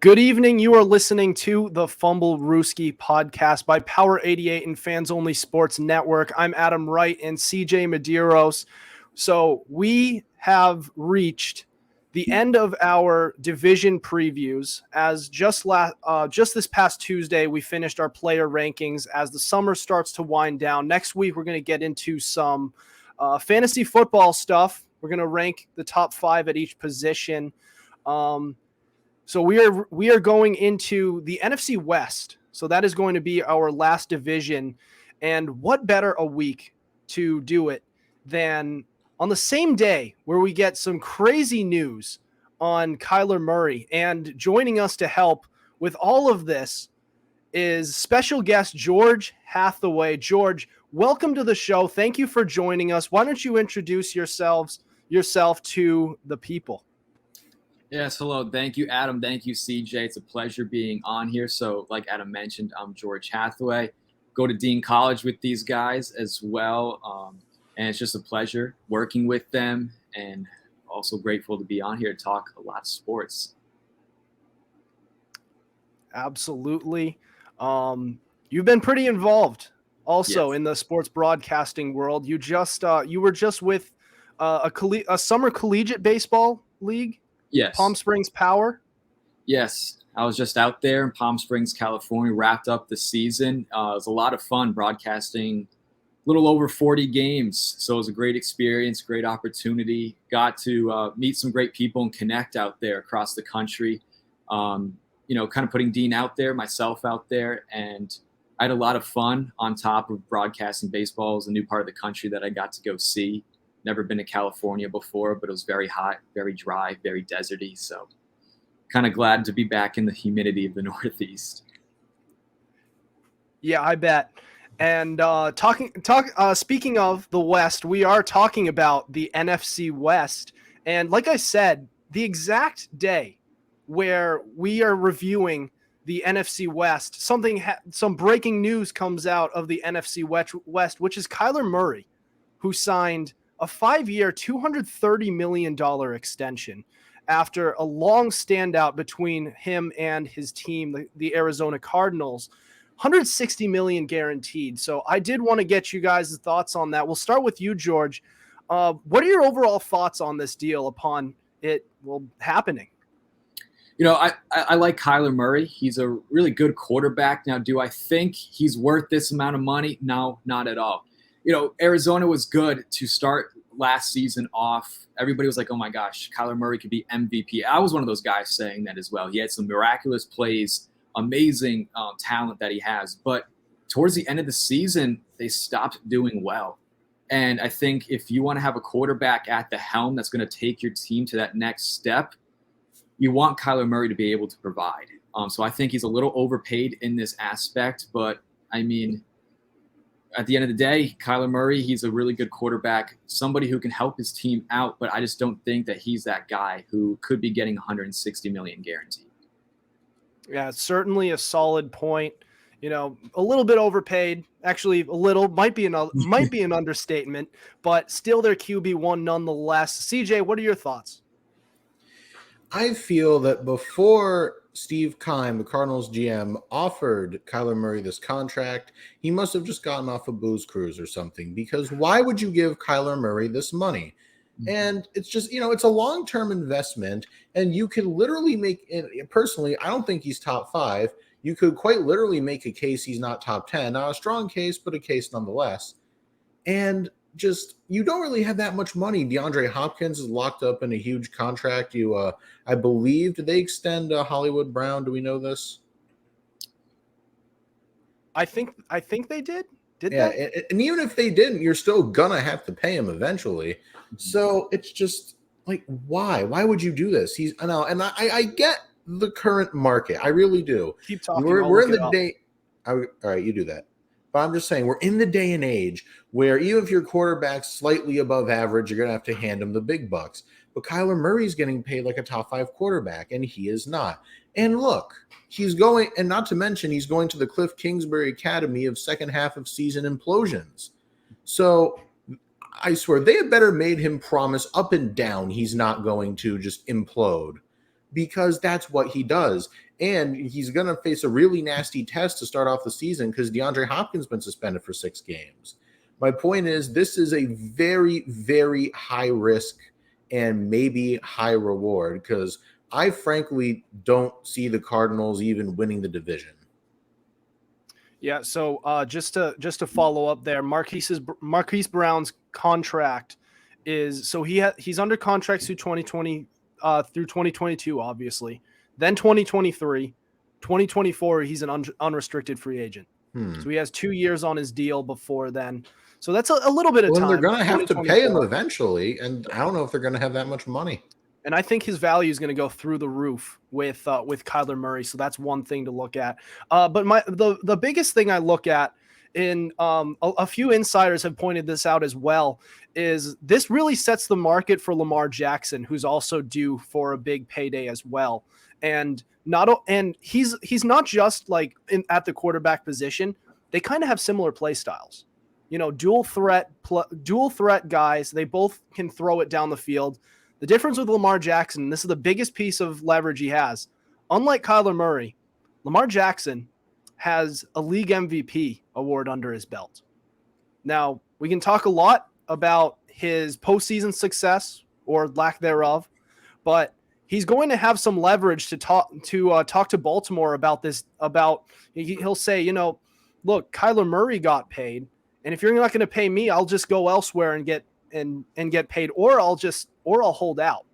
Good evening. You are listening to the Fumblerooski podcast by Power 88 and Fans Only Sports Network. I'm Adam Wright and CJ Medieros. So we have reached the end of our division previews. As just this past Tuesday, we finished our player rankings. As the summer starts to wind down, next week we're going to get into some fantasy football stuff. We're going to rank the top 5 at each position. So we are going into the NFC West. So that is going to be our last division. And what better a week to do it than on the same day where we get some crazy news on Kyler Murray. And joining us to help with all of this is special guest George Hathaway. George, welcome to the show. Thank you for joining us. Why don't you introduce yourself to the people? Yes, hello. Thank you, Adam. Thank you, CJ. It's a pleasure being on here. So like Adam mentioned, I'm George Hathaway. Go to Dean College with these guys as well. And it's just a pleasure working with them, and also grateful to be on here to talk a lot of sports. Absolutely. You've been pretty involved also in the sports broadcasting world. You were just with a summer collegiate baseball league. Yes. Palm Springs Power? Yes. I was just out there in Palm Springs, California, wrapped up the season. It was a lot of fun broadcasting a little over 40 games. So it was a great experience, great opportunity. Got to meet some great people and connect out there across the country. Kind of putting Dean out there, myself out there. And I had a lot of fun on top of broadcasting baseball. It was a new part of the country that I got to go see. Never been to California before, but it was very hot, very dry, very deserty. So kind of glad to be back in the humidity of the Northeast. Yeah, I bet. And speaking of the West, we are talking about the NFC West. And like I said, the exact day where we are reviewing the NFC West, some breaking news comes out of the NFC West, which is Kyler Murray, who signed a 5-year, $230 million extension after a long standout between him and his team, the Arizona Cardinals. $160 million guaranteed. So I did want to get you guys' thoughts on that. We'll start with you, George. What are your overall thoughts on this deal upon it happening? I like Kyler Murray. He's a really good quarterback. Now, do I think he's worth this amount of money? No, not at all. Arizona was good to start last season off. Everybody was like, oh my gosh, Kyler Murray could be MVP. I was one of those guys saying that as well. He had some miraculous plays, amazing talent that he has. But towards the end of the season, they stopped doing well. And I think if you want to have a quarterback at the helm that's going to take your team to that next step, you want Kyler Murray to be able to provide. So I think he's a little overpaid in this aspect. But, I mean, at the end of the day, Kyler Murray, he's a really good quarterback, somebody who can help his team out, but I just don't think that he's that guy who could be getting $160 million guaranteed. Yeah, certainly a solid point. A little bit overpaid. Actually, a little might be an understatement, but still their QB1 nonetheless. CJ, what are your thoughts? I feel that before Steve Keim, the Cardinals GM, offered Kyler Murray this contract, he must have just gotten off a booze cruise or something, because why would you give Kyler Murray this money? And it's just, it's a long-term investment, and you can literally make it. Personally, I don't think he's top 5. You could quite literally make a case he's not top 10. Not a strong case, but a case nonetheless. And just, you don't really have that much money. DeAndre Hopkins is locked up in a huge contract. I believe, did they extend Hollywood Brown? Do we know this? I think they did. Yeah, and even if they didn't, you're still gonna have to pay him eventually. So it's just like, why? Why would you do this? I get the current market. I really do. Keep talking. We're in the day. All right, you do that. But I'm just saying, we're in the day and age where even if your quarterback's slightly above average, you're going to have to hand him the big bucks. But Kyler Murray's getting paid like a top 5 quarterback, and he is not. And look, he's going, and not to mention, he's going to the Cliff Kingsbury Academy of second half of season implosions. So I swear, they had better made him promise up and down he's not going to just implode. because that's what he does. And he's going to face a really nasty test to start off the season because DeAndre Hopkins has been suspended for 6 games. My point is, this is a very, very high risk and maybe high reward, because I frankly don't see the Cardinals even winning the division. Yeah, so just to follow up there, Marquise Brown's contract is, so he's under contract through 2020 through 2022, obviously. Then 2023, 2024, he's an unrestricted free agent. So he has 2 years on his deal before then. So that's a little bit of time. They're going to have to pay him eventually, and I don't know if they're going to have that much money. And I think his value is going to go through the roof with Kyler Murray. So that's one thing to look at. But the biggest thing I look at, in a few insiders have pointed this out as well, is this really sets the market for Lamar Jackson, who's also due for a big payday as well. And he's not just like at the quarterback position. They kind of have similar play styles. You know, dual threat guys. They both can throw it down the field. The difference with Lamar Jackson, this is the biggest piece of leverage he has. Unlike Kyler Murray, Lamar Jackson has a league MVP award under his belt. Now, we can talk a lot about his postseason success or lack thereof, but he's going to have some leverage to talk to Baltimore about this. He'll say, you know, look, Kyler Murray got paid, and if you're not going to pay me, I'll just go elsewhere and get paid, or I'll hold out.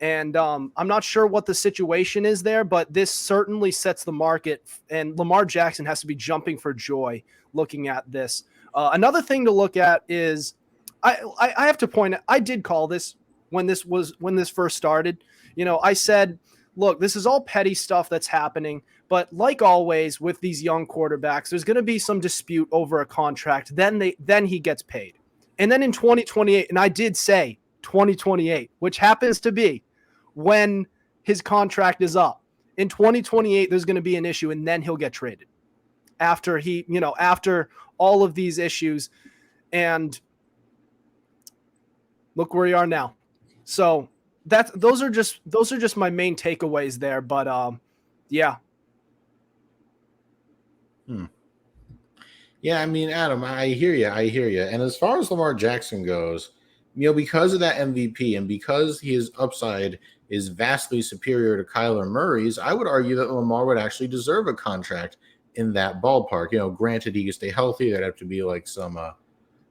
And I'm not sure what the situation is there, but this certainly sets the market, and Lamar Jackson has to be jumping for joy looking at this. Another thing to look at is I have to point out, I did call this when this first started. You know, I said, look, this is all petty stuff that's happening, but like always with these young quarterbacks, there's going to be some dispute over a contract. Then he gets paid. And then in 2028, and I did say 2028, which happens to be when his contract is up. In 2028, there's going to be an issue, and then he'll get traded after after all of these issues. And look where we are now. So those are just my main takeaways there. But yeah. Yeah, I mean, Adam, I hear you. And as far as Lamar Jackson goes, you know, because of that MVP and because his upside is vastly superior to Kyler Murray's, I would argue that Lamar would actually deserve a contract in that ballpark. You know, granted, he could stay healthy. There'd have to be like some,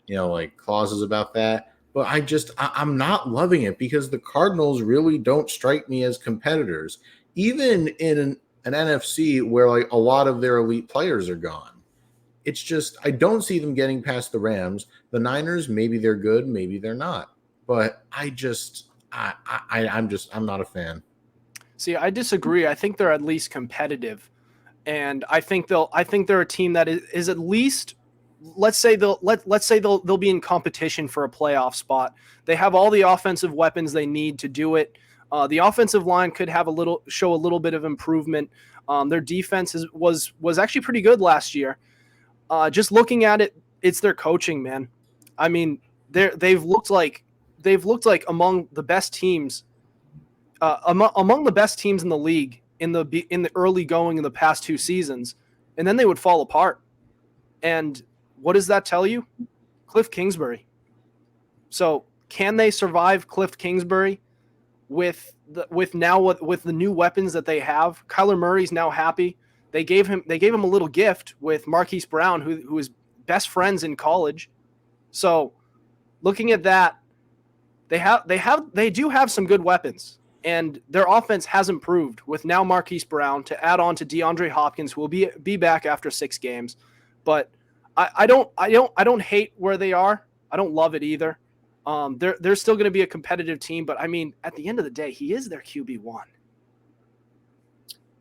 like clauses about that. But I'm not loving it because the Cardinals really don't strike me as competitors, even in an NFC where like a lot of their elite players are gone. It's just, I don't see them getting past the Rams. The Niners, maybe they're good, maybe they're not. But I'm not a fan. See, I disagree. I think they're at least competitive. And I think they're a team that is at least, let's say they'll be in competition for a playoff spot. They have all the offensive weapons they need to do it. The offensive line could show a little bit of improvement. Their defense was actually pretty good last year. Just looking at it, it's their coaching, man. I mean, they've looked like among the best teams, among the best teams in the league in the early going in the past 2 seasons, and then they would fall apart. And what does that tell you? Cliff Kingsbury. So can they survive Cliff Kingsbury with the new weapons that they have? Kyler Murray's now happy. They gave him a little gift with Marquise Brown, who is best friends in college. So looking at that, they do have some good weapons, and their offense has improved with now Marquise Brown to add on to DeAndre Hopkins, who will be back after 6 games. But I don't hate where they are. I don't love it either. They're still going to be a competitive team, but I mean, at the end of the day, he is their QB1.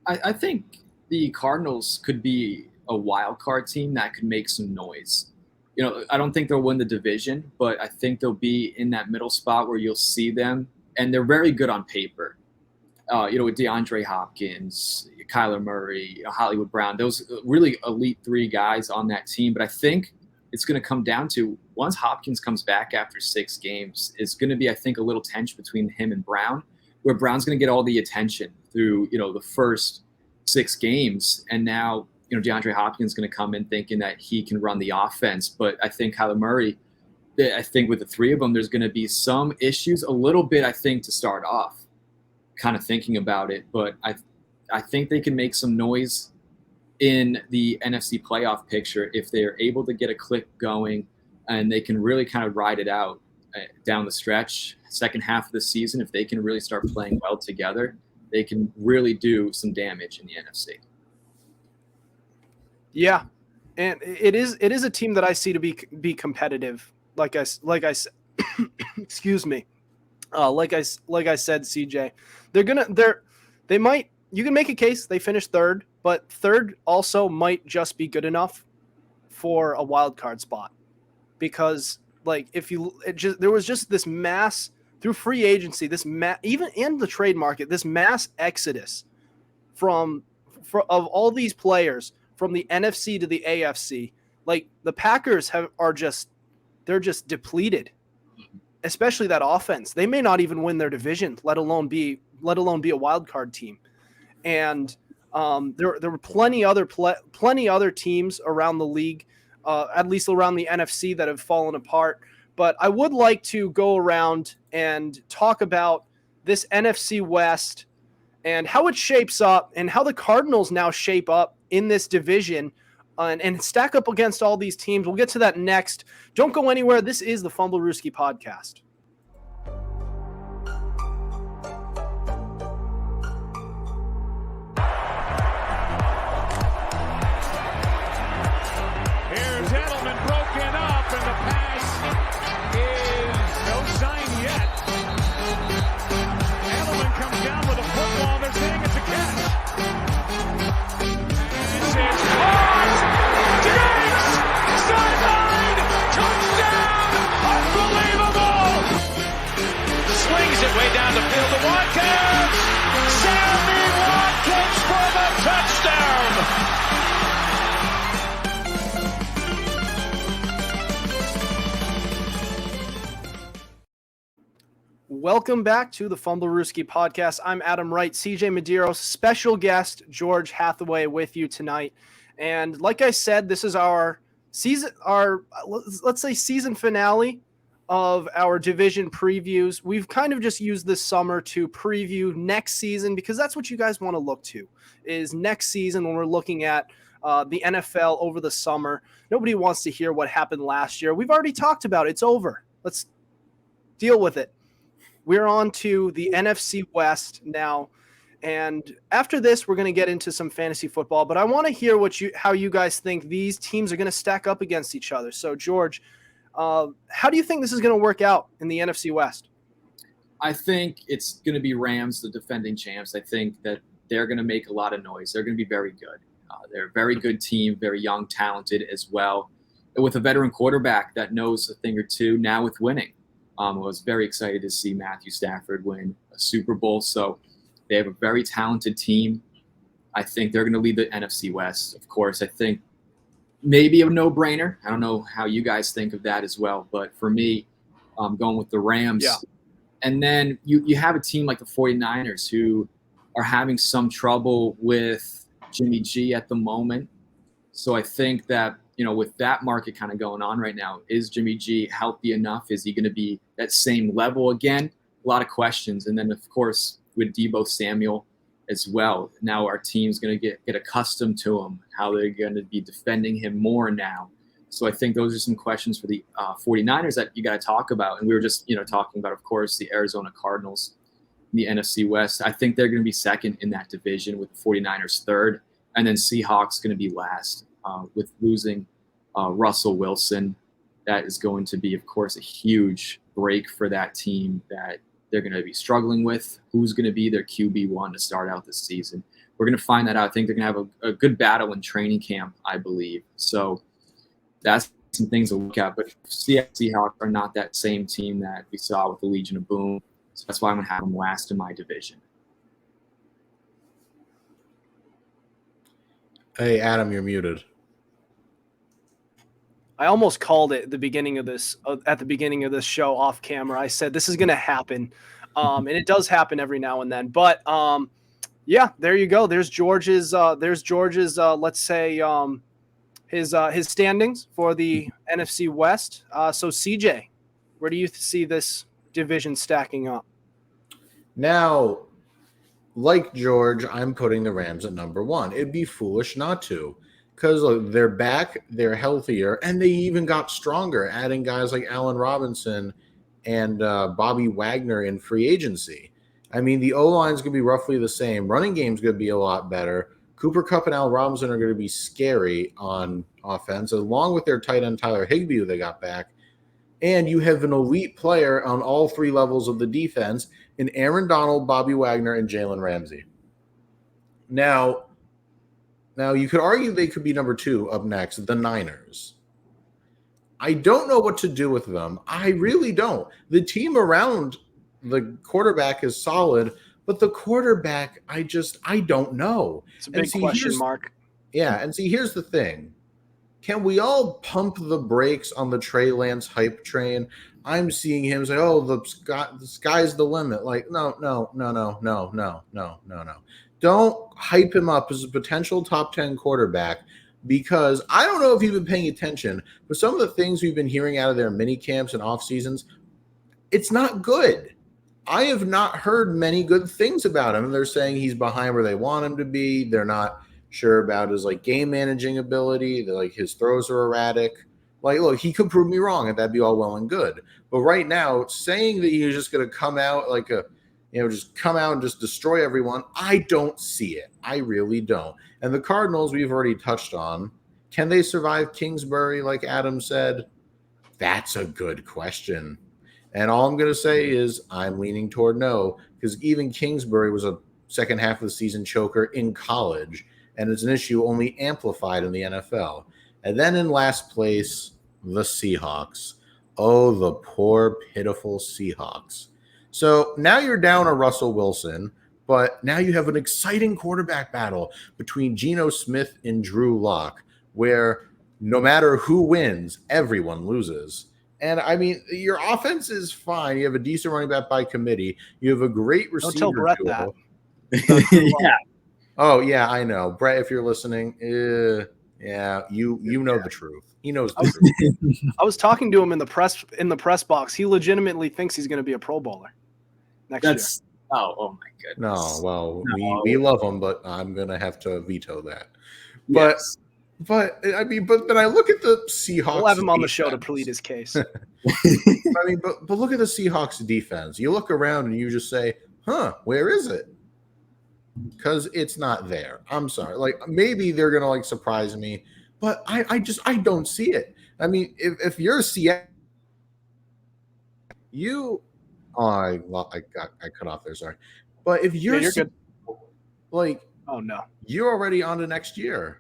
I think the Cardinals could be a wild card team that could make some noise. You know, I don't think they'll win the division, but I think they'll be in that middle spot where you'll see them, and they're very good on paper. With DeAndre Hopkins, Kyler Murray, Hollywood Brown, those really elite 3 guys on that team. But I think it's going to come down to, once Hopkins comes back after 6 games, it's going to be, I think, a little tension between him and Brown. where Brown's going to get all the attention through, the first 6 games. And now, DeAndre Hopkins is going to come in thinking that he can run the offense. But I think Kyler Murray, I think with the 3 of them, there's going to be some issues a little bit, I think, to start off, kind of thinking about it. But I think they can make some noise in the NFC playoff picture if they're able to get a click going and they can really kind of ride it out down the stretch. Second half of the season, if they can really start playing well together, they can really do some damage in the NFC. Yeah, and it is a team that I see to be competitive. Like I said, excuse me. Like I said, CJ, they might. You can make a case they finished 3rd, but 3rd also might just be good enough for a wild card spot, because there was just this mass through free agency, even in the trade market, this mass exodus of all these players from the NFC to the AFC. Like, the Packers they're just depleted, especially that offense. They may not even win their division, let alone be a wild card team. And there were plenty other teams around the league, at least around the NFC, that have fallen apart. But I would like to go around and talk about this NFC West and how it shapes up and how the Cardinals now shape up in this division and stack up against all these teams. We'll get to that next. Don't go anywhere. This is the Fumblerooski podcast. Welcome back to the Fumblerooski podcast. I'm Adam Wright, CJ Medieros, special guest George Hathaway with you tonight. And like I said, this is our season finale of our division previews. We've kind of just used this summer to preview next season, because that's what you guys want to look to, is next season when we're looking at the NFL over the summer. Nobody wants to hear what happened last year. We've already talked about it. It's over. Let's deal with it. We're on to the NFC West now, and after this, we're going to get into some fantasy football. But I want to hear how you guys think these teams are going to stack up against each other. So, George, how do you think this is going to work out in the NFC West? I think it's going to be Rams, the defending champs. I think that they're going to make a lot of noise. They're going to be very good. They're a very good team, very young, talented as well, with a veteran quarterback that knows a thing or two now with winning. I was very excited to see Matthew Stafford win a Super Bowl. So they have a very talented team. I think they're going to lead the NFC West. Of course, I think maybe a no-brainer. I don't know how you guys think of that as well. But for me, I'm going with the Rams. Yeah. And then you have a team like the 49ers who are having some trouble with Jimmy G at the moment. So I think that, with that market kind of going on right now, is Jimmy G healthy enough? Is he going to be that same level again? A lot of questions. And then, of course, with Deebo Samuel as well, now our team's going to get accustomed to him, how they're going to be defending him more now. So I think those are some questions for the 49ers that you got to talk about. And we were just, talking about, of course, the Arizona Cardinals in the NFC West. I think they're going to be second in that division, with the 49ers third, and then Seahawks going to be last. With losing Russell Wilson, that is going to be, of course, a huge break for that team that they're going to be struggling with. Who's going to be their QB1 to start out this season? We're going to find that out. I think they're going to have a good battle in training camp, I believe. So that's some things to look at. But Seahawks are not that same team that we saw with the Legion of Boom. So that's why I'm going to have them last in my division. Hey, Adam, you're muted. I almost called it at the beginning of this show off camera. I said, this is going to happen. And it does happen every now and then. But yeah, there you go. There's George's. Let's say his standings for the NFC West. So CJ, where do you see this division stacking up? Now, like George, I'm putting the Rams at number 1. It'd be foolish not to, because they're back, they're healthier, and they even got stronger, adding guys like Allen Robinson and Bobby Wagner in free agency. I mean, the O-line is going to be roughly the same. Running game's going to be a lot better. Cooper Kupp and Allen Robinson are going to be scary on offense, along with their tight end Tyler Higbee, who they got back. And you have an elite player on all 3 levels of the defense in Aaron Donald, Bobby Wagner, and Jalen Ramsey. Now, you could argue they could be number 2 up next, the Niners. I don't know what to do with them. I really don't. The team around the quarterback is solid, but the quarterback, I don't know. It's a big question mark. Yeah, and see, here's the thing. Can we all pump the brakes on the Trey Lance hype train? I'm seeing him say, "Oh, the sky's the limit." Like, no. Don't hype him up as a potential top 10 quarterback, because I don't know if you've been paying attention, but some of the things we've been hearing out of their mini camps and off seasons, it's not good. I have not heard many good things about him. They're saying he's behind where they want him to be. They're not sure about his game managing ability. They're his throws are erratic. Look, he could prove me wrong, and that'd be all well and good. But right now, saying that he's just going to come out just come out and just destroy everyone, I don't see it. I really don't. And the Cardinals, we've already touched on. Can they survive Kingsbury, like Adam said? That's a good question. And all I'm going to say is I'm leaning toward no, because even Kingsbury was a second half of the season choker in college, and it's an issue only amplified in the NFL. And then in last place, the Seahawks. Oh, the poor, pitiful Seahawks. So now you're down a Russell Wilson, but now you have an exciting quarterback battle between Geno Smith and Drew Lock, where no matter who wins, everyone loses. And, I mean, your offense is fine. You have a decent running back by committee. You have a great receiver. Don't tell Brett that. Yeah. Oh, yeah, I know. Brett, if you're listening, yeah, you know the truth. He knows the truth. I was talking to him in the press box. He legitimately thinks he's going to be a Pro Bowler next year. Oh my goodness. No, well, we love him, but I'm going to have to veto that. But Yes. But I mean, but then I look at the Seahawks. We'll have him on the show to plead his case. I mean, but look at the Seahawks defense. You look around and you just say, where is it? Because it's not there. I'm sorry. Maybe they're gonna surprise me, but I don't see it. I mean, if you're Seattle, I cut off there. Sorry, but if you're good. Oh no, you're already on to next year.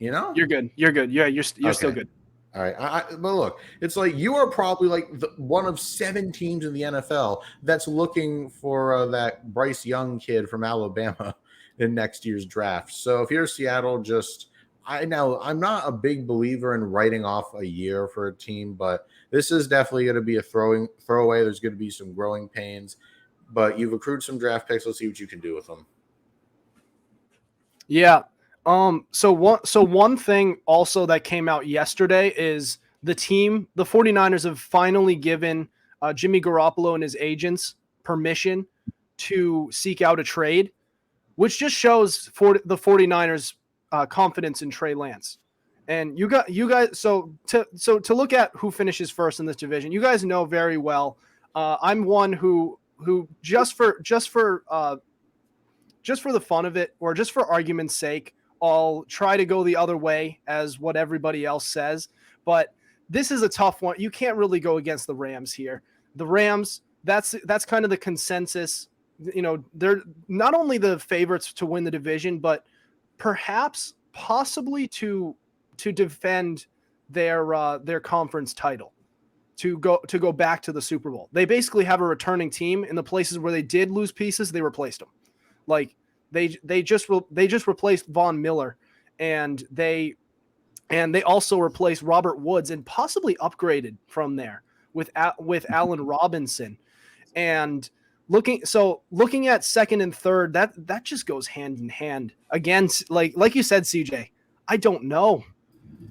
You're good. Yeah, you're okay. Still good. All right. But look, it's you are probably one of 7 teams in the NFL that's looking for that Bryce Young kid from Alabama in next year's draft. So if you're Seattle, I'm not a big believer in writing off a year for a team, but this is definitely going to be a throwaway. There's going to be some growing pains, but you've accrued some draft picks. Let's see what you can do with them. Yeah. So one thing also that came out yesterday is the 49ers have finally given Jimmy Garoppolo and his agents permission to seek out a trade, which just shows for the 49ers confidence in Trey Lance. And you guys, so to look at who finishes first in this division, you guys know very well. I'm one who just for the fun of it, or just for argument's sake, I'll try to go the other way as what everybody else says. But this is a tough one. You can't really go against the Rams here. The Rams, that's kind of the consensus. They're not only the favorites to win the division, but possibly to defend their conference title, to go back to the Super Bowl. They basically have a returning team. In the places where they did lose pieces, they replaced them. They just replaced Von Miller, and they also replaced Robert Woods and possibly upgraded from there with Allen Robinson. And looking at second and third, that just goes hand in hand. Again, like you said, CJ, I don't know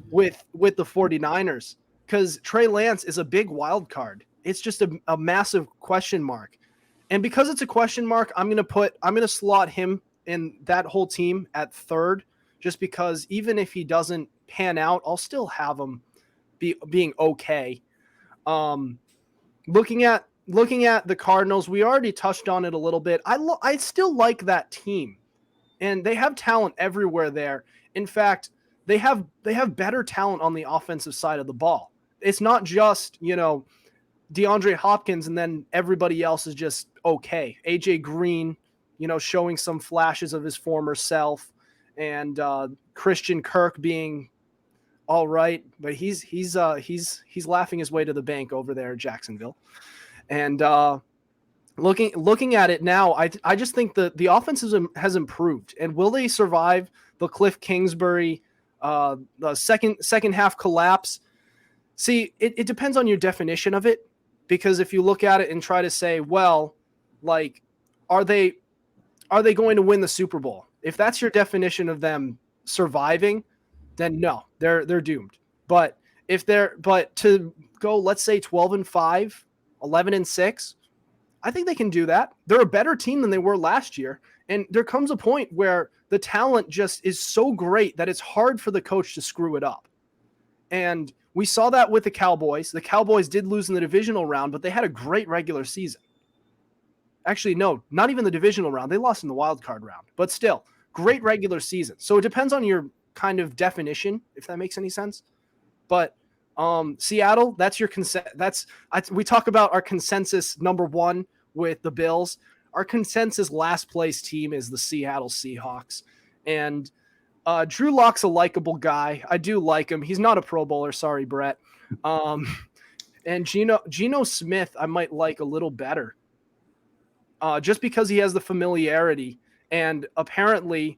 with the 49ers, because Trey Lance is a big wild card. It's just a massive question mark. And because it's a question mark, I'm going to slot him in that whole team at third, just because even if he doesn't pan out, I'll still have him being okay. Looking at the Cardinals, we already touched on it a little bit. I still like that team, and they have talent everywhere there. In fact, they have better talent on the offensive side of the ball. It's not just, DeAndre Hopkins and then everybody else is just okay. AJ Green, showing some flashes of his former self, and Christian Kirk being all right, but he's laughing his way to the bank over there at Jacksonville. And looking at it now, I just think the offense has improved. And will they survive the Cliff Kingsbury the second half collapse? See, it depends on your definition of it, because if you look at it and try to say, well, like, are they going to win the Super Bowl? If that's your definition of them surviving, then no, they're doomed. But to go, let's say 12-5, 11-6, I think they can do that. They're a better team than they were last year. And there comes a point where the talent just is so great that it's hard for the coach to screw it up. And we saw that with the Cowboys. The Cowboys did lose in the divisional round, but they had a great regular season. Actually, no, not even the divisional round. They lost in the wild card round, but still, great regular season. So it depends on your kind of definition, if that makes any sense. But Seattle, that's your we talk about our consensus number one with the Bills. Our consensus last place team is the Seattle Seahawks. And Drew Lock's a likable guy. I do like him. He's not a Pro Bowler. Sorry, Brett. And Geno Smith, I might like a little better. Just because he has the familiarity, and apparently,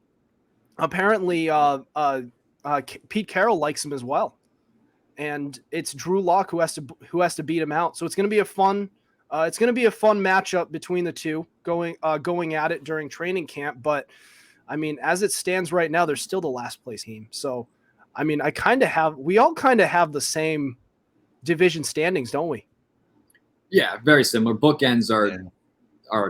Pete Carroll likes him as well. And it's Drew Lock who has to beat him out. So it's going to be a fun matchup between the two going at it during training camp. But I mean, as it stands right now, they're still the last place team. So I mean, we all kind of have the same division standings, don't we? Yeah, very similar. Bookends are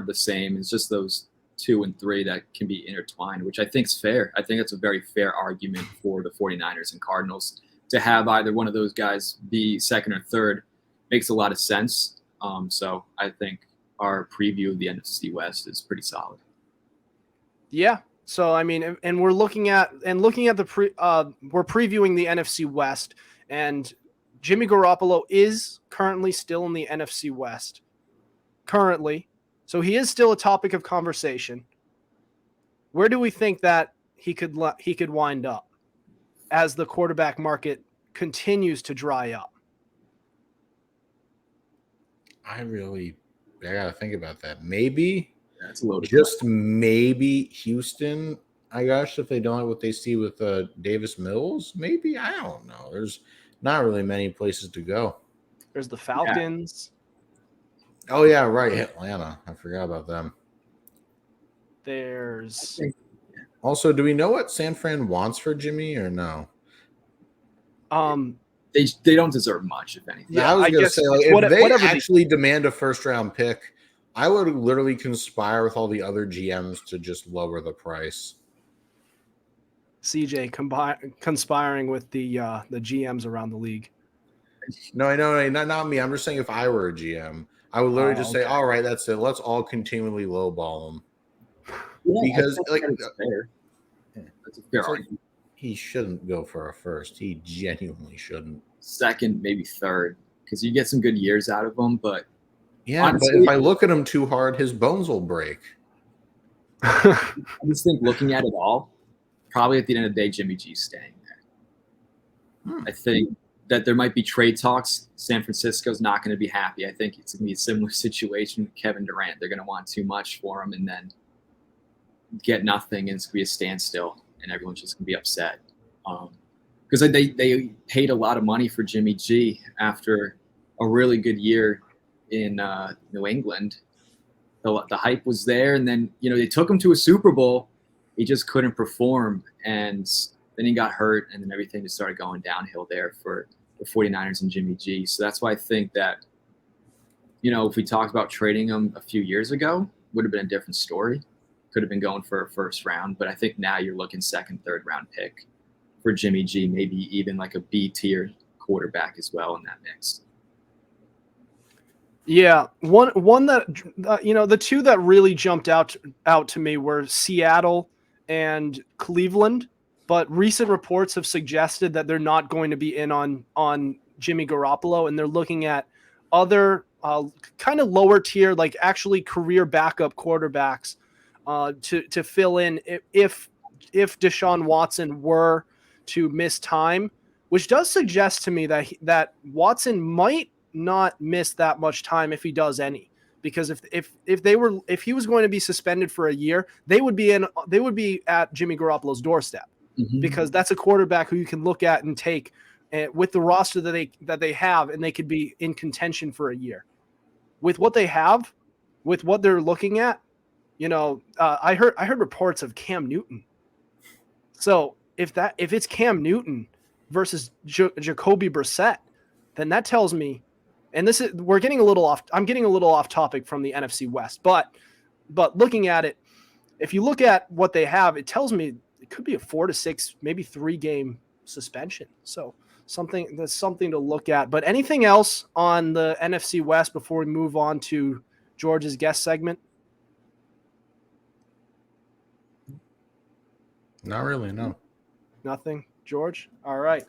the same. It's just those 2 and 3 that can be intertwined, which I think is fair. I think it's a very fair argument for the 49ers and Cardinals to have either one of those guys be second or third. Makes a lot of sense. So I think our preview of the NFC West is pretty solid. Yeah. So I mean, and we're looking at we're previewing the NFC West, and Jimmy Garoppolo is currently still in the NFC West. Currently. So he is still a topic of conversation. Where do we think that he could wind up as the quarterback market continues to dry up? I gotta think about that. Maybe that's a loaded just question. Maybe Houston. I guess if they don't like what they see with Davis Mills, maybe, I don't know. There's not really many places to go. There's the Falcons. Yeah. Oh, yeah, right. Atlanta. I forgot about them. There's also, do we know what San Fran wants for Jimmy or no? They don't deserve much, if anything. Yeah, I was going to say, like, if they actually demand a first-round pick, I would literally conspire with all the other GMs to just lower the price. CJ conspiring with the GMs around the league. No, I know, not me. I'm just saying if I were a GM, I would literally just say, all right, that's it. Let's all continually lowball him. Yeah, because that's a fair argument. He shouldn't go for a first. He genuinely shouldn't. Second, maybe third, because you get some good years out of him. But yeah, honestly, but if I look at him too hard, his bones will break. I just think looking at it all, probably at the end of the day, Jimmy G's staying there. I think that there might be trade talks. San Francisco's not going to be happy. I think it's going to be a similar situation with Kevin Durant. They're going to want too much for him and then get nothing, and it's going to be a standstill, and everyone's just going to be upset. Because they paid a lot of money for Jimmy G after a really good year in New England, The hype was there, and then they took him to a Super Bowl. He just couldn't perform, and then he got hurt, and then everything just started going downhill there for the 49ers and Jimmy G. So that's why I think that, if we talked about trading him a few years ago, would have been a different story. Could have been going for a first round, but I think now you're looking second, third round pick for Jimmy G, maybe even like a B tier quarterback as well in that mix. Yeah, one that the two that really jumped out to me were Seattle and Cleveland, but recent reports have suggested that they're not going to be in on Jimmy Garoppolo, and they're looking at other kind of lower tier, like actually career backup quarterbacks to fill in if Deshaun Watson were to miss time, which does suggest to me that Watson might not miss that much time if he does any, because if he was going to be suspended for a year, they would be at Jimmy Garoppolo's doorstep, because that's a quarterback who you can look at and take with the roster that they have, and they could be in contention for a year with what they have, with what they're looking at. I heard reports of Cam Newton. So if it's Cam Newton versus Jacoby Brissett, then that tells me, and I'm getting a little off topic from the NFC West, but looking at it, if you look at what they have, it tells me it could be a 4 to 6, maybe 3 game suspension. So that's something to look at. But anything else on the NFC West before we move on to George's guest segment? Not really, no. Nothing, George? All right.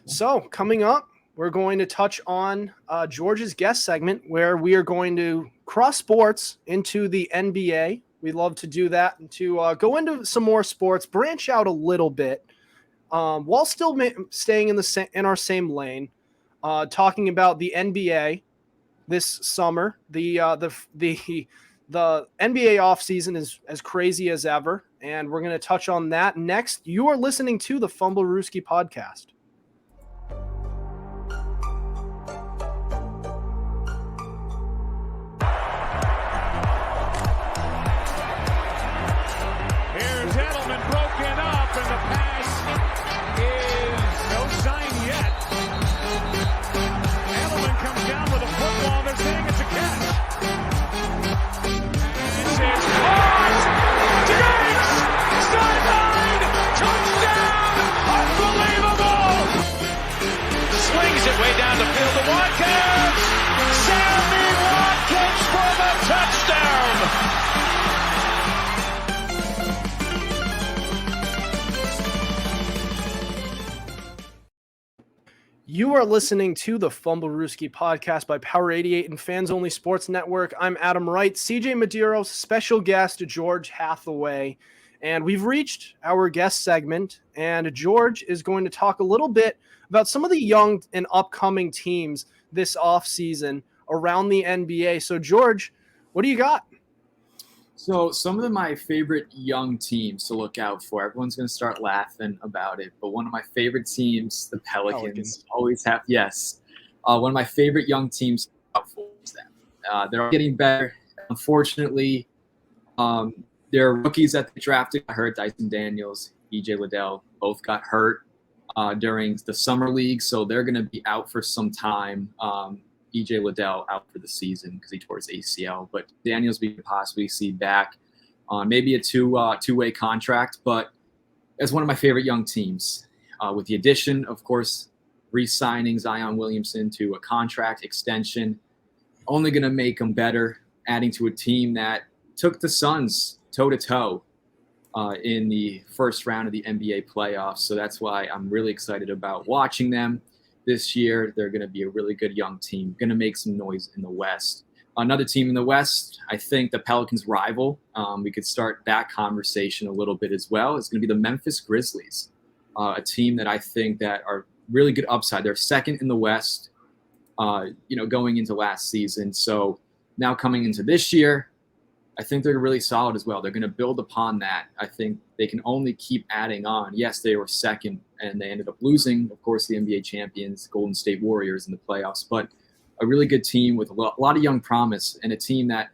So coming up, we're going to touch on George's guest segment, where we are going to cross sports into the NBA. We love to do that, and to go into some more sports, branch out a little bit, while still staying in our same lane, talking about the NBA this summer. The NBA offseason is as crazy as ever, and we're going to touch on that next. You are listening to the Fumblerooski podcast. Way down the field to Watkins. Sammy Watkins for the touchdown. You are listening to the Fumblerooski podcast by Power 88 and Fans Only Sports Network. I'm Adam Wright, CJ Medeiros, special guest George Hathaway. And we've reached our guest segment, and George is going to talk a little bit about some of the young and upcoming teams this offseason around the NBA. So, George, what do you got? So some of my favorite young teams to look out for, everyone's going to start laughing about it, but one of my favorite teams, the Pelicans, always have, one of my favorite young teams to look out for is them. They're getting better. Unfortunately, their rookies that they drafted got hurt. Dyson Daniels, EJ Liddell, both got hurt during the summer league, so they're going to be out for some time. EJ Liddell out for the season because he tore his ACL, but Daniels we could possibly see back on maybe a two-way contract. But as one of my favorite young teams, with the addition, of course, re-signing Zion Williamson to a contract extension, only going to make them better. Adding to a team that took the Suns toe-to-toe in the first round of the NBA playoffs. So that's why I'm really excited about watching them this year. They're going to be a really good young team, going to make some noise in the West. Another team in the West, I think the Pelicans' rival, we could start that conversation a little bit as well, is going to be the Memphis Grizzlies, a team that I think that are really good upside. They're second in the West, going into last season. So now coming into this year, I think they're really solid as well. They're going to build upon that. I think they can only keep adding on. Yes, they were second, and they ended up losing, of course, the NBA champions, Golden State Warriors, in the playoffs. But a really good team with a lot of young promise, and a team that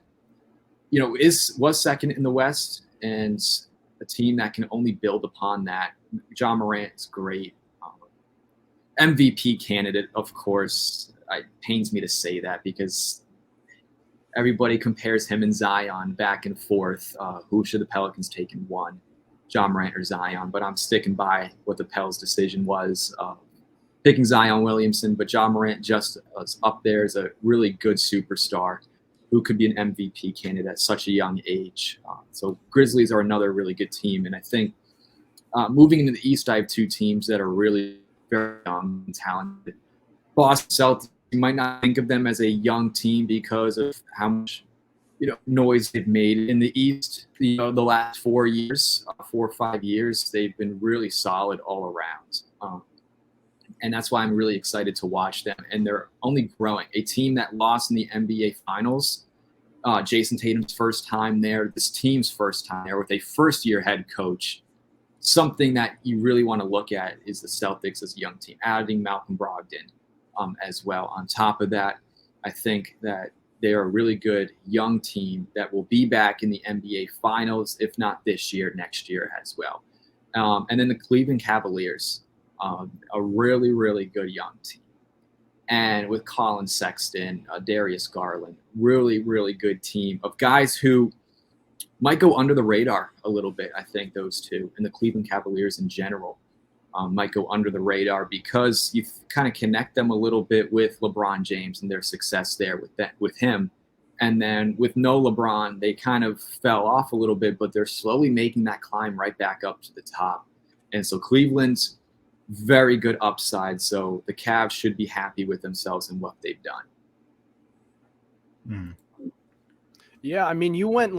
was second in the West, and a team that can only build upon that. John Morant is great. MVP candidate, of course. It pains me to say that because everybody compares him and Zion back and forth. Who should the Pelicans take in one, John Morant or Zion? But I'm sticking by what the Pels' decision was, picking Zion Williamson. But John Morant just is up there as a really good superstar who could be an MVP candidate at such a young age. So Grizzlies are another really good team. And I think moving into the East, I have two teams that are really very young and talented. Boston Celtics, you might not think of them as a young team because of how much noise they've made in the East. The last 4 or 5 years, they've been really solid all around. And that's why I'm really excited to watch them. And they're only growing. A team that lost in the NBA Finals, Jason Tatum's first time there, this team's first time there with a first-year head coach. Something that you really want to look at is the Celtics as a young team, adding Malcolm Brogdon as well. On top of that, I think that they are a really good young team that will be back in the NBA Finals, if not this year, next year as well. And then the Cleveland Cavaliers. A really, really good young team. And with Colin Sexton, Darius Garland, really, really good team of guys who might go under the radar a little bit. I think those two, and the Cleveland Cavaliers in general, might go under the radar because you kind of connect them a little bit with LeBron James and their success there with him. And then with no LeBron, they kind of fell off a little bit, but they're slowly making that climb right back up to the top. And so Cleveland's very good upside. So the Cavs should be happy with themselves and what they've done. Yeah, I mean, you went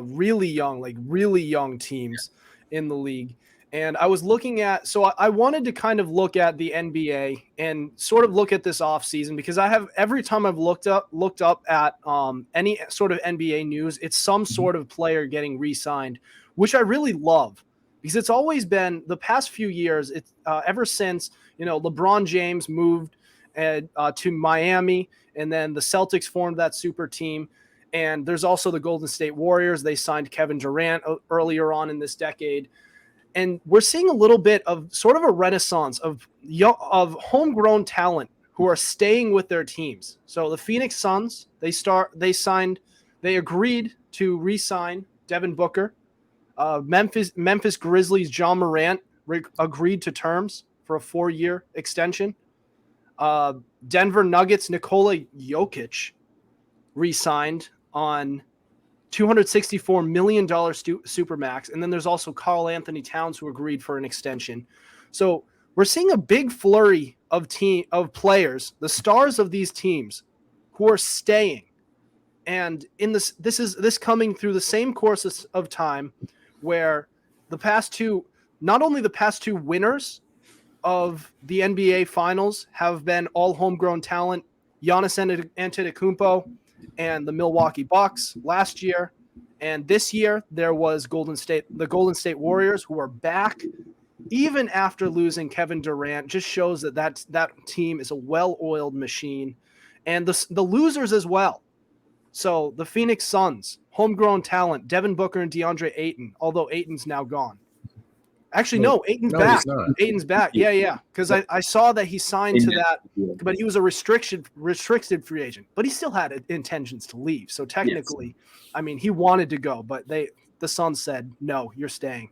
really young teams in the league. And I was looking at, so I wanted to kind of look at the NBA and sort of look at this offseason because every time I've looked up at any sort of NBA news, it's some sort of player getting re-signed, which I really love. Because it's always been the past few years, it's ever since LeBron James moved to Miami, and then the Celtics formed that super team. And there's also the Golden State Warriors. They signed Kevin Durant earlier on in this decade, and we're seeing a little bit of sort of a renaissance of homegrown talent who are staying with their teams. So the Phoenix Suns, they agreed to re-sign Devin Booker. Memphis Grizzlies John Morant agreed to terms for a 4-year extension. Denver Nuggets Nikola Jokic re-signed on $264 million supermax. And then there's also Karl Anthony Towns who agreed for an extension. So we're seeing a big flurry of players, the stars of these teams, who are staying. And in this coming through the same course of time where not only the past two winners of the NBA Finals have been all homegrown talent, Giannis Antetokounmpo and the Milwaukee Bucks last year, and this year there was the Golden State Warriors, who are back even after losing Kevin Durant. Just shows that team is a well-oiled machine, and the losers as well. So the Phoenix Suns, homegrown talent, Devin Booker and DeAndre Ayton, although Ayton's now gone. Actually, no, Ayton's back. Ayton's back. Yeah. Because I saw that he signed to that, but he was a restricted free agent. But he still had intentions to leave. So technically, yes. I mean, he wanted to go, but the Suns said, no, you're staying.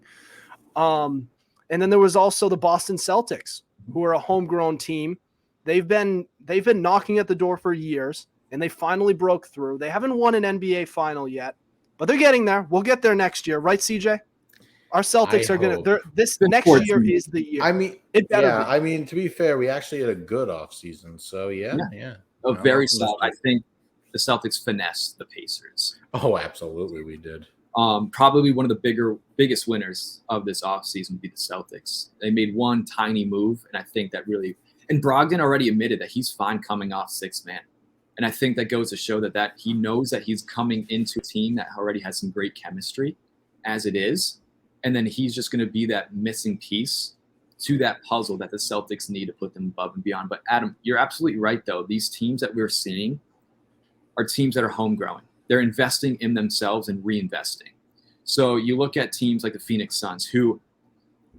And then there was also the Boston Celtics, who are a homegrown team. They've been knocking at the door for years, and they finally broke through. They haven't won an NBA final yet, but they're getting there. We'll get there next year, right, CJ? Our Celtics are going to – this next year is the year. I mean, it better be. I mean, to be fair, we actually had a good offseason. So, yeah. Very solid. I think the Celtics finessed the Pacers. Oh, absolutely we did. Probably one of the biggest winners of this offseason would be the Celtics. They made one tiny move, and I think that really – and Brogdon already admitted that he's fine coming off sixth man. And I think that goes to show that he knows that he's coming into a team that already has some great chemistry as it is. And then he's just going to be that missing piece to that puzzle that the Celtics need to put them above and beyond. But Adam, you're absolutely right, though. These teams that we're seeing are teams that are homegrown. They're investing in themselves and reinvesting. So you look at teams like the Phoenix Suns, who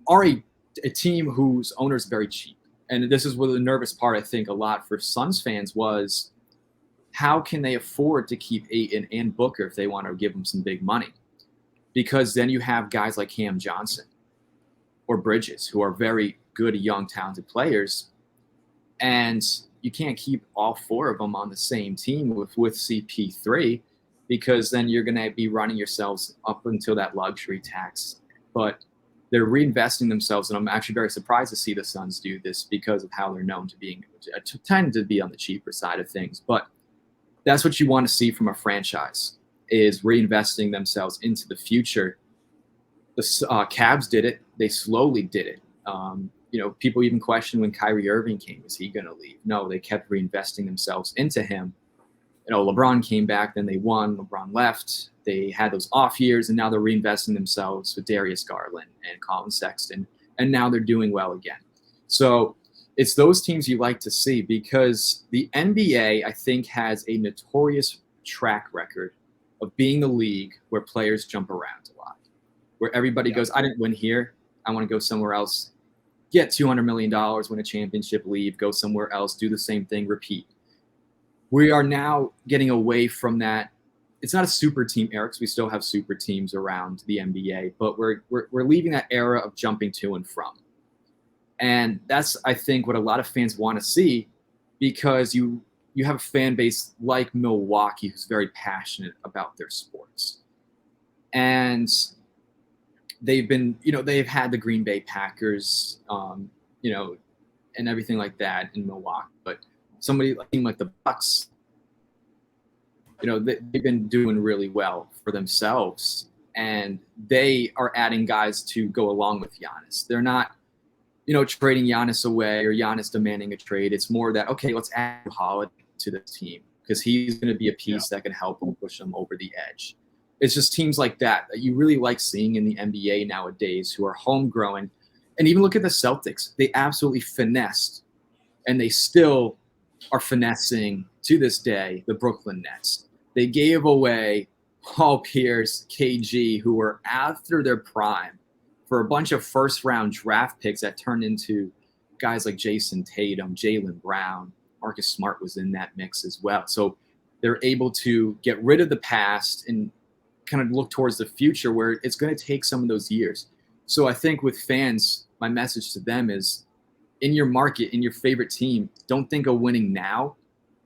are a team whose owner is very cheap. And this is where the nervous part, I think, a lot for Suns fans was, how can they afford to keep Ayton and Booker if they want to give them some big money? Because then you have guys like Cam Johnson or Bridges, who are very good, young, talented players. And you can't keep all four of them on the same team with CP3, because then you're going to be running yourselves up until that luxury tax. But they're reinvesting themselves, and I'm actually very surprised to see the Suns do this because of how they're known to tend to be on the cheaper side of things. But that's what you want to see from a franchise, is reinvesting themselves into the future. The Cavs did it. They slowly did it. People even questioned when Kyrie Irving came, is he going to leave? No, they kept reinvesting themselves into him. LeBron came back, then they won. LeBron left. They had those off years, and now they're reinvesting themselves with Darius Garland and Colin Sexton, and now they're doing well again. So it's those teams you like to see, because the NBA, I think, has a notorious track record of being the league where players jump around a lot, where everybody goes, I didn't win here, I want to go somewhere else, get $200 million, win a championship, leave, go somewhere else, do the same thing, repeat. We are now getting away from that. It's not a super team era, because we still have super teams around the NBA, but we're leaving that era of jumping to and from. And that's, I think, what a lot of fans want to see, because you have a fan base like Milwaukee who's very passionate about their sports. And they've been, they've had the Green Bay Packers, and everything like that in Milwaukee. But somebody like the Bucks, they've been doing really well for themselves, and they are adding guys to go along with Giannis. They're not, trading Giannis away or Giannis demanding a trade. It's more that, okay, let's add Holiday to this team, because he's going to be a piece that can help them push them over the edge. It's just teams like that you really like seeing in the NBA nowadays, who are homegrown. And even look at the Celtics. They absolutely finessed, and they still are finessing to this day, the Brooklyn Nets. They gave away Paul Pierce, KG, who were after their prime, for a bunch of first-round draft picks that turned into guys like Jason Tatum, Jaylen Brown. Marcus Smart was in that mix as well. So they're able to get rid of the past and kind of look towards the future, where it's going to take some of those years. So I think with fans, my message to them is, in your market, in your favorite team, don't think of winning now.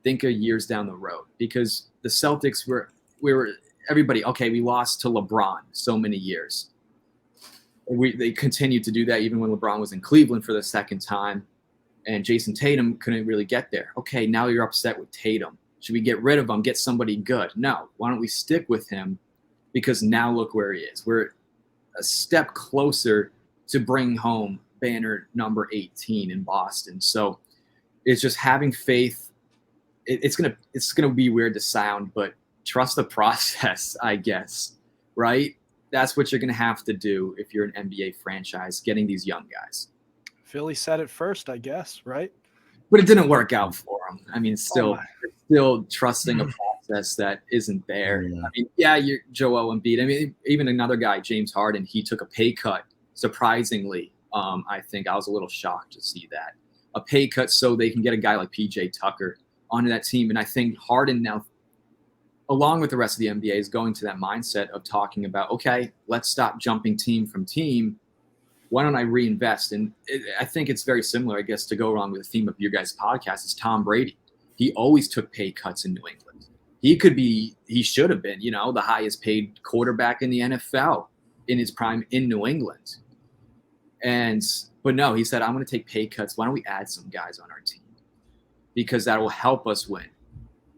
Think of years down the road, because the Celtics we were everybody, okay, we lost to LeBron so many years. They continued to do that even when LeBron was in Cleveland for the second time, and Jason Tatum couldn't really get there. Okay, now you're upset with Tatum. Should we get rid of him, get somebody good? No, why don't we stick with him, because now look where he is. We're a step closer to bring home banner number 18 in Boston. So it's just having faith. It's gonna be weird to sound, but trust the process, I guess, right? That's what you're gonna have to do if you're an NBA franchise, getting these young guys. Philly said it first, I guess, right? But it didn't work out for them. I mean, still trusting a process that isn't there. Yeah. I mean, you're Joel Embiid. I mean, even another guy, James Harden, he took a pay cut, surprisingly. I think I was a little shocked to see that. A pay cut so they can get a guy like PJ Tucker onto that team. And I think Harden now, along with the rest of the NBA, is going to that mindset of talking about, okay, let's stop jumping team from team. Why don't I reinvest? And I think it's very similar, I guess, to go along with the theme of your guys' podcast, is Tom Brady. He always took pay cuts in New England. He should have been, the highest paid quarterback in the NFL in his prime in New England. But no, he said, I'm going to take pay cuts. Why don't we add some guys on our team? Because that will help us win.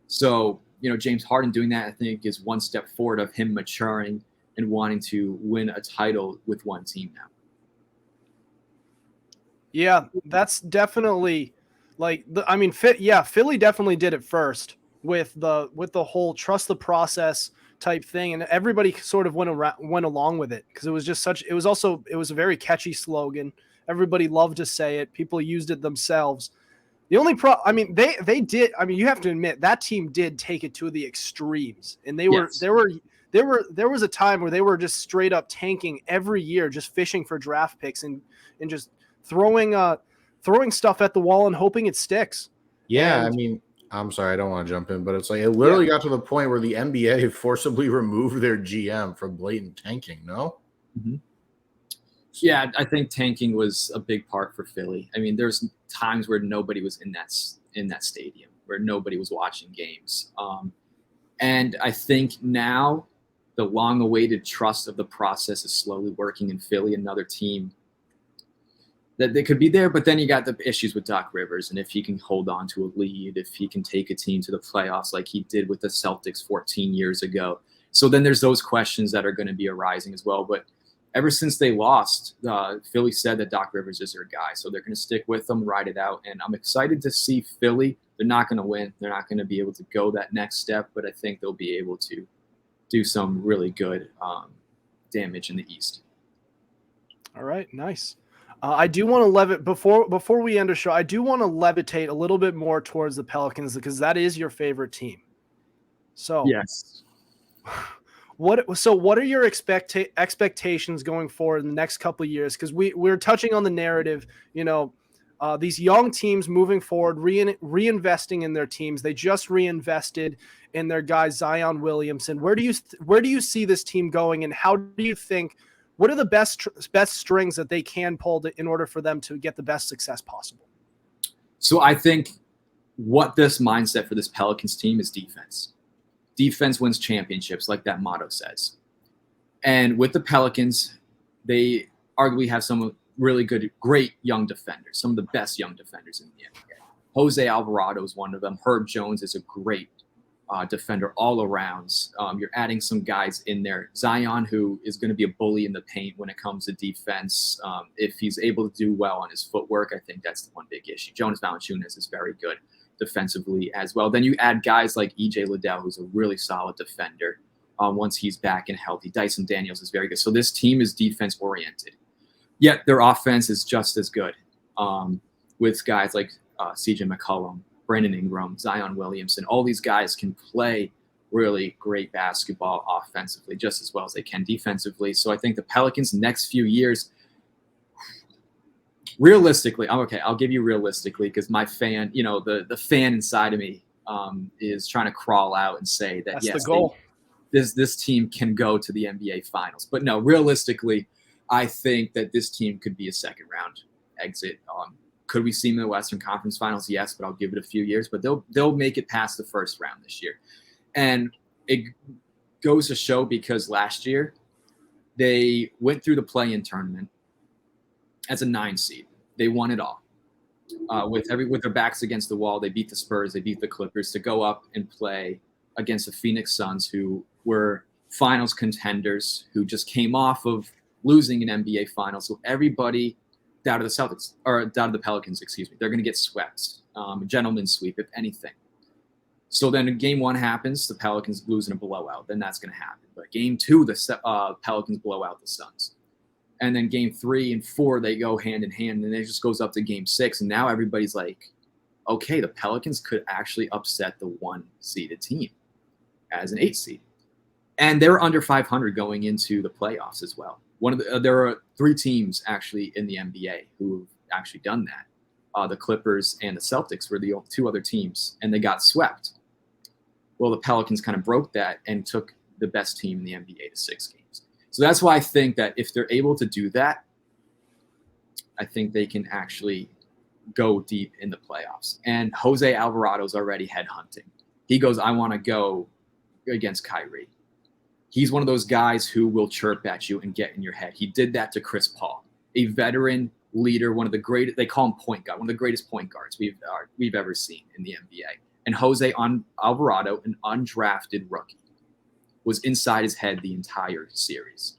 So, James Harden doing that, I think, is one step forward of him maturing and wanting to win a title with one team now. Yeah, that's definitely Philly definitely did it first with the whole trust the process type thing, and everybody sort of went along with it, because it was a very catchy slogan. Everybody loved to say it. People used it themselves. The only I mean, they did. I mean, you have to admit that team did take it to the extremes, and there was a time where they were just straight up tanking every year, just fishing for draft picks and just throwing stuff at the wall and hoping it sticks. Yeah, And, I mean, I'm sorry, I don't want to jump in, but it's like it literally got to the point where the NBA forcibly removed their GM for blatant tanking. No. Mm-hmm. Yeah, I think tanking was a big part for Philly. I mean, there's times where nobody was in that stadium, where nobody was watching games. And I think now the long-awaited trust of the process is slowly working in Philly, another team that they could be there. But then you got the issues with Doc Rivers, and if he can hold on to a lead, if he can take a team to the playoffs like he did with the Celtics 14 years ago. So then there's those questions that are going to be arising as well. But ever since they lost, Philly said that Doc Rivers is their guy. So they're going to stick with them, ride it out. And I'm excited to see Philly. They're not going to win. They're not going to be able to go that next step, but I think they'll be able to do some really good damage in the East. All right, nice. I do want to levitate before we end the show. I do want to levitate a little bit more towards the Pelicans because that is your favorite team. So yes. What are your expectations going forward in the next couple of years? Because we're touching on the narrative, these young teams moving forward, reinvesting in their teams. They just reinvested in their guy Zion Williamson. Where do you see this team going, and how do you think? What are the best strings that they can pull in order for them to get the best success possible? So I think what this mindset for this Pelicans team is defense. Defense wins championships, like that motto says. And with the Pelicans, they arguably have some really great young defenders, some of the best young defenders in the NBA. Jose Alvarado is one of them. Herb Jones is a great defender all around. You're adding some guys in there. Zion, who is going to be a bully in the paint when it comes to defense. If he's able to do well on his footwork, I think that's the one big issue. Jonas Valanciunas is very good defensively as well. Then you add guys like EJ Liddell, who's a really solid defender once he's back and healthy. Dyson Daniels is very good. So this team is defense oriented. Yet their offense is just as good with guys like CJ McCollum, Brandon Ingram, Zion Williamson. All these guys can play really great basketball offensively just as well as they can defensively. So I think the Pelicans next few years, realistically, I'll give you realistically, because my fan, the fan inside of me is trying to crawl out and say that, that's yes, the goal. This team can go to the NBA Finals. But no, realistically, I think that this team could be a second round exit. Could we see them in the Western Conference Finals? Yes, but I'll give it a few years. But they'll make it past the first round this year. And it goes to show because last year they went through the play-in tournament as a 9 seed. They won it all. With their backs against the wall, they beat the Spurs, they beat the Clippers to go up and play against the Phoenix Suns, who were finals contenders, who just came off of losing an NBA Finals. So everybody doubted the Pelicans, they're going to get swept. A gentleman's sweep, if anything. So then game 1 happens, the Pelicans lose in a blowout. Then that's going to happen. But game 2, the Pelicans blow out the Suns. And then game 3 and 4, they go hand in hand. And it just goes up to game 6. And now everybody's like, okay, the Pelicans could actually upset the 1-seeded team as an 8 seed. And they're under 500 going into the playoffs as well. There are 3 teams actually in the NBA who have actually done that. The Clippers and the Celtics were the 2 other teams, and they got swept. Well, the Pelicans kind of broke that and took the best team in the NBA to 6 games. So that's why I think that if they're able to do that, I think they can actually go deep in the playoffs. And Jose Alvarado's already headhunting. He goes, I want to go against Kyrie. He's one of those guys who will chirp at you and get in your head. He did that to Chris Paul, a veteran leader, one of the greatest, they call him point guard, one of the greatest point guards we've ever seen in the NBA. And Jose Alvarado, an undrafted rookie, was inside his head the entire series.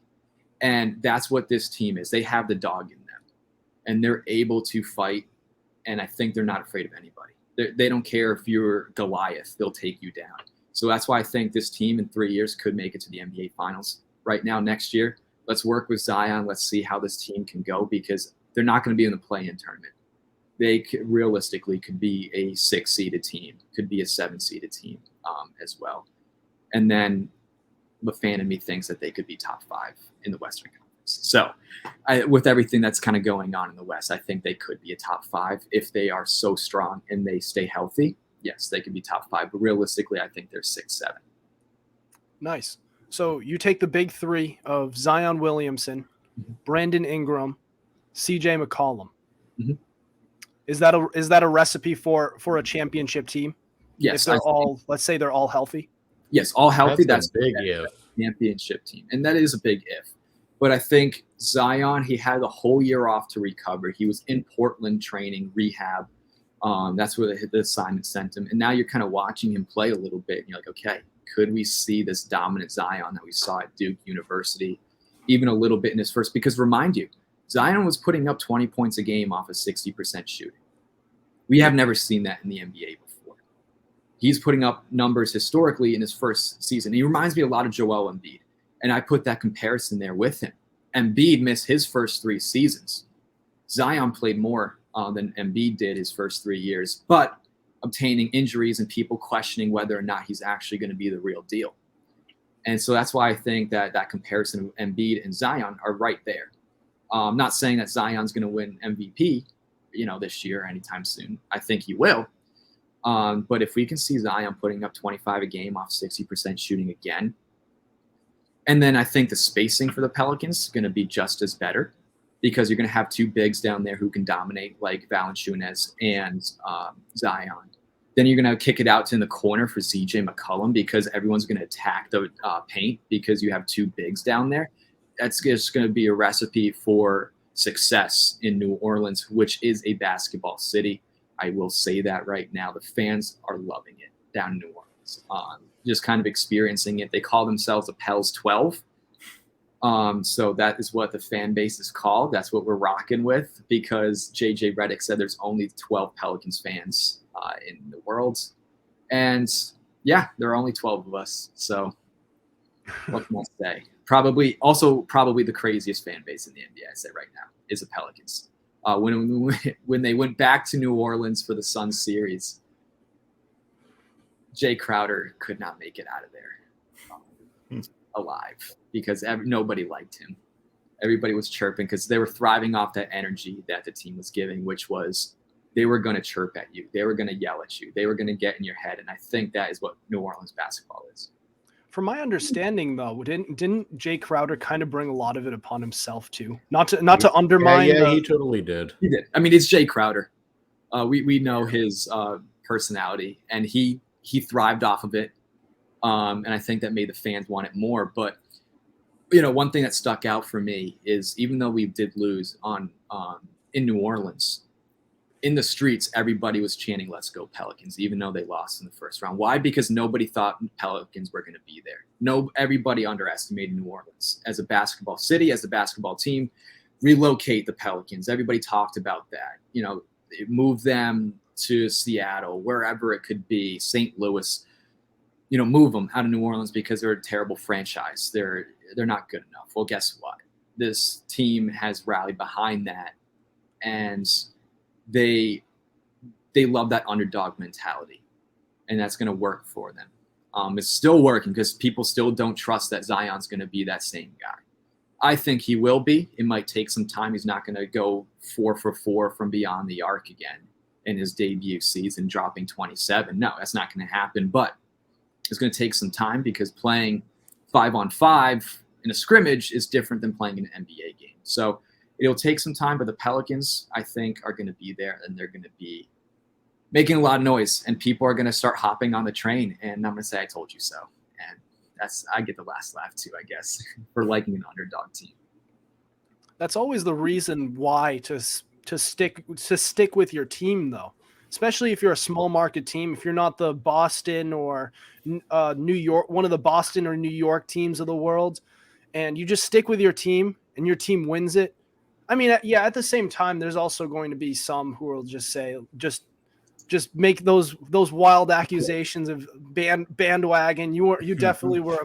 And that's what this team is. They have the dog in them, and they're able to fight. And I think they're not afraid of anybody. They don't care if you're Goliath, they'll take you down. So that's why I think this team in 3 years could make it to the NBA Finals. Right now, next year, let's work with Zion. Let's see how this team can go, because they're not going to be in the play-in tournament. they realistically could be a 6-seeded team, could be a 7-seeded team as well. And then the fan in me thinks that they could be top 5 in the Western Conference. So with everything that's kind of going on in the West, I think they could be a top 5 if they are so strong and they stay healthy. Yes, they could be top 5, but realistically, I think they're 6-7. Nice. So you take the big 3 of Zion Williamson, Brandon Ingram, CJ McCollum. Mm-hmm. Is that a recipe for a championship team? Yes. If they're let's say they're all healthy. Yes, all healthy. That's a big if. Championship team. And that is a big if. But I think Zion, he had the whole year off to recover. He was in Portland training, rehab. That's where the assignment sent him. And now you're kind of watching him play a little bit. And you're like, okay, could we see this dominant Zion that we saw at Duke University, even a little bit in his first? Because remind you, Zion was putting up 20 points a game off of 60% shooting. We have never seen that in the NBA before. He's putting up numbers historically in his first season. He reminds me a lot of Joel Embiid. And I put that comparison there with him. Embiid missed his first 3 seasons. Zion played more than Embiid did his first 3 years, but obtaining injuries and people questioning whether or not he's actually going to be the real deal. And so that's why I think that comparison of Embiid and Zion are right there. I'm not saying that Zion's going to win MVP, this year or anytime soon. I think he will. But if we can see Zion putting up 25 a game off 60% shooting again, and then I think the spacing for the Pelicans is going to be just as better because you're going to have 2 bigs down there who can dominate like Valanciunas and Zion. Then you're going to kick it out to in the corner for CJ McCollum because everyone's going to attack the paint because you have 2 bigs down there. That's just going to be a recipe for success in New Orleans, which is a basketball city. I will say that right now. The fans are loving it down in New Orleans. Just kind of experiencing it. They call themselves the Pels 12. So that is what the fan base is called. That's what we're rocking with because JJ Redick said there's only 12 Pelicans fans in the world. And yeah, there are only 12 of us. So what can I say? Probably the craziest fan base in the NBA, I say right now, is the Pelicans. When they went back to New Orleans for the Suns series, Jay Crowder could not make it out of there alive because nobody liked him. Everybody was chirping because they were thriving off that energy that the team was giving, which was they were going to chirp at you. They were going to yell at you. They were going to get in your head. And I think that is what New Orleans basketball is. From my understanding, though, didn't Jay Crowder kind of bring a lot of it upon himself too? Not to undermine. Yeah, he totally did. He did. I mean, it's Jay Crowder. We know his personality, and he thrived off of it. And I think that made the fans want it more. But, one thing that stuck out for me is even though we did lose in New Orleans, in the streets, everybody was chanting, "Let's go Pelicans," even though they lost in the first round. Why? Because nobody thought Pelicans were going to be there. Everybody underestimated New Orleans as a basketball city, as a basketball team. Relocate the Pelicans. Everybody talked about that. Move them to Seattle, wherever it could be, St. Louis. Move them out of New Orleans because they're a terrible franchise. They're not good enough. Well, guess what? This team has rallied behind that, and they love that underdog mentality, and that's going to work for them. It's still working because people still don't trust that Zion's going to be that same guy. I think he will be. It might take some time. He's not going to go 4 for 4 from beyond the arc again in his debut season, dropping 27. No, that's not going to happen, but it's going to take some time because playing 5-on-5 in a scrimmage is different than playing in an NBA game. So it'll take some time, but the Pelicans, I think, are going to be there, and they're going to be making a lot of noise, and people are going to start hopping on the train, and I'm going to say, I told you so. And I get the last laugh too, I guess, for liking an underdog team. That's always the reason why to stick with your team, though, especially if you're a small market team. If you're not the Boston or New York, one of the Boston or New York teams of the world, and you just stick with your team and your team wins it. I mean, yeah, at the same time, there's also going to be some who will just say, just make those wild accusations of bandwagon. You definitely were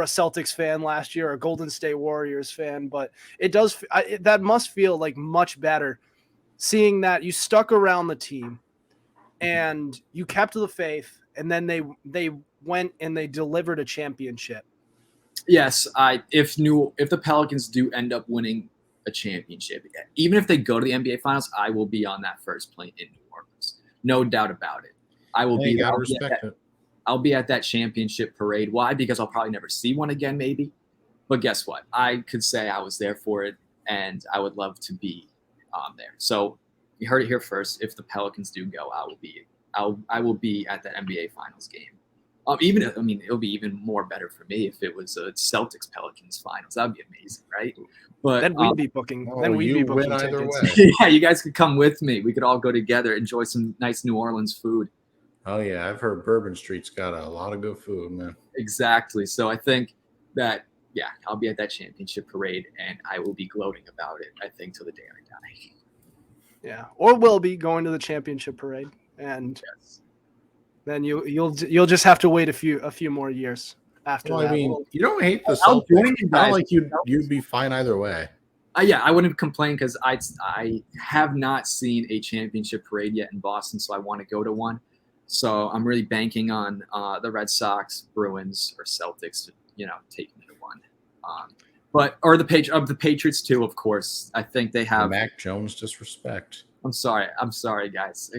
a Celtics fan last year, a Golden State Warriors fan, but that must feel like much better seeing that you stuck around the team and you kept the faith, and then they went and they delivered a championship. Yes, if the Pelicans do end up winning a championship, even if they go to the NBA Finals, I will be on that first plane in New Orleans. No doubt about it. I will be. Gotta respect it. I'll be at that championship parade. Why? Because I'll probably never see one again, maybe. But guess what? I could say I was there for it, and I would love to be there. So you heard it here first. If the Pelicans do go, I will be at that NBA Finals game. It'll be even more better for me if it was a Celtics Pelicans Finals. That'd be amazing, right? But Then we'd be booking. Then we'd be booking either tickets. way. Yeah, you guys could come with me. We could all go together, enjoy some nice New Orleans food. Oh yeah, I've heard Bourbon Street's got a lot of good food, man. Exactly. So I think that I'll be at that championship parade, and I will be gloating about it. I think till the day I die. Yeah, or will be going to the championship parade, and Yes. then you'll just have to wait a few more years after Well, that. I mean, you don't hate the I'll Celtics. join you It's guys. not like you'd be fine either way. I wouldn't complain because I have not seen a championship parade yet in Boston, so I want to go to one. So I'm really banking on the Red Sox, Bruins, or Celtics to take me to one. Or the Patriots too, of course. I think they have. Mac Jones disrespect. I'm sorry, guys.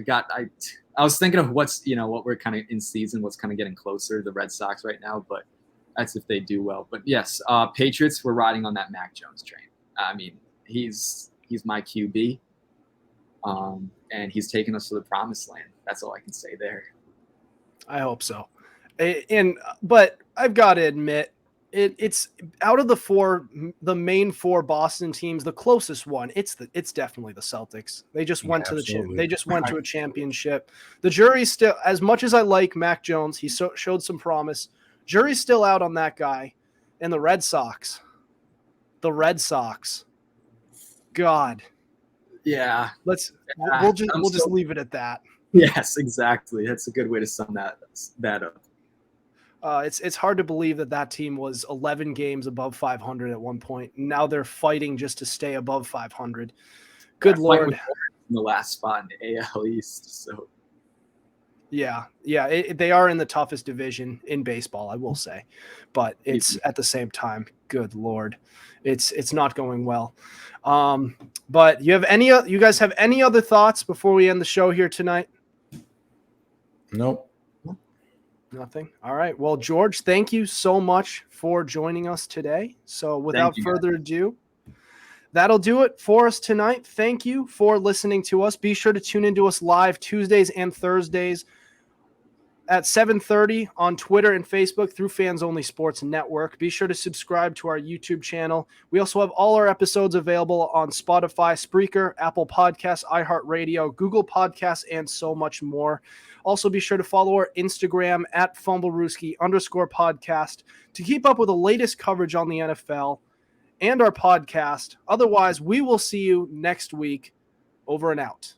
I was thinking of what we're kind of in season, what's kind of getting closer to the Red Sox right now, but that's if they do well. But yes, Patriots, we're riding on that Mac Jones train. I mean, he's my QB, and he's taking us to the promised land. That's all I can say there. I hope so. But I've got to admit, it's out of the main four Boston teams, the closest one. It's definitely the Celtics. They just went to a championship. The jury's still, as much as I like Mac Jones, he showed some promise. Jury's still out on that guy. And the Red Sox. God. Yeah. We'll just leave it at that. Yes, exactly. That's a good way to sum that up. It's hard to believe that team was 11 games above 500 at one point. Now they're fighting just to stay above 500. Good Lord. In the last spot in the AL East. So. Yeah. They are in the toughest division in baseball, I will say. But it's at the same time, good Lord, it's not going well. But you guys have any other thoughts before we end the show here tonight? Nope. Nothing. All right. Well, George, thank you so much for joining us today. So without further ado, that'll do it for us tonight. Thank you for listening to us. Be sure to tune into us live Tuesdays and Thursdays at 7:30 on Twitter and Facebook through Fans Only Sports Network. Be sure to subscribe to our YouTube channel. We also have all our episodes available on Spotify, Spreaker, Apple Podcasts, iHeartRadio, Google Podcasts, and so much more. Also, be sure to follow our Instagram at Fumblerooski_podcast to keep up with the latest coverage on the NFL and our podcast. Otherwise, we will see you next week. Over and out.